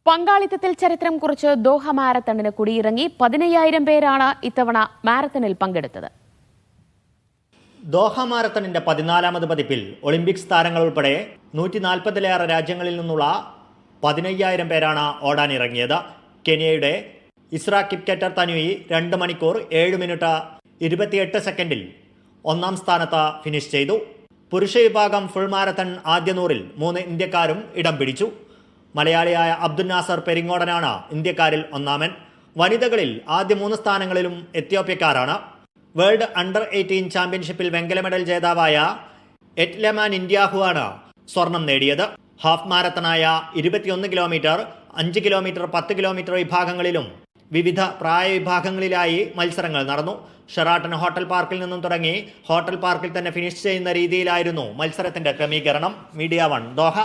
പങ്കാളിത്തത്തിൽ ചരിത്രം കുറിച്ച് ദോഹ മാരത്തണിന് കുടിയിറങ്ങി 15,000 പേരാണ് ഇത്തവണ മാരത്തണിൽ പങ്കെടുത്തത്. ദോഹ മാരത്തണിന്റെ 14ാമത് പതിപ്പിൽ ഒളിമ്പിക്സ് താരങ്ങൾ ഉൾപ്പെടെ 140-ലേറെ രാജ്യങ്ങളിൽ നിന്നുള്ള 15,000 പേരാണ് ഓടാനിറങ്ങിയത്. കെനിയയുടെ ഇസ്ര കിപ്കെറ്റർ തനുയി 2 മണിക്കൂർ 7 മിനിറ്റ് 28 സെക്കൻഡിൽ 1ാം സ്ഥാനത്ത് ഫിനിഷ് ചെയ്തു. പുരുഷ വിഭാഗം ഫുൾ മാരത്തൺ ആദ്യ 100-ൽ 3 ഇന്ത്യക്കാരും ഇടം പിടിച്ചു. മലയാളിയായ അബ്ദുൽ നാസർ പെരിങ്ങോടനാണ് ഇന്ത്യക്കാരിൽ ഒന്നാമൻ. വനിതകളിൽ ആദ്യ 3 സ്ഥാനങ്ങളിലും എത്യോപ്യക്കാരാണ്. വേൾഡ് അണ്ടർ 18 ചാമ്പ്യൻഷിപ്പിൽ വെങ്കല മെഡൽ ജേതാവായ എറ്റ്ലമാൻ ഇന്ത്യാഹു ആണ് സ്വർണം നേടിയത്. ഹാഫ് മാരത്തണായ 21 കിലോമീറ്റർ, 5 കിലോമീറ്റർ, 10 കിലോമീറ്റർ വിഭാഗങ്ങളിലും വിവിധ പ്രായ വിഭാഗങ്ങളിലായി മത്സരങ്ങൾ നടന്നു. ഷെറാട്ടൺ ഹോട്ടൽ പാർക്കിൽ നിന്നും തുടങ്ങി ഹോട്ടൽ പാർക്കിൽ തന്നെ ഫിനിഷ് ചെയ്യുന്ന രീതിയിലായിരുന്നു മത്സരത്തിന്റെ ക്രമീകരണം. Media 1 Doha.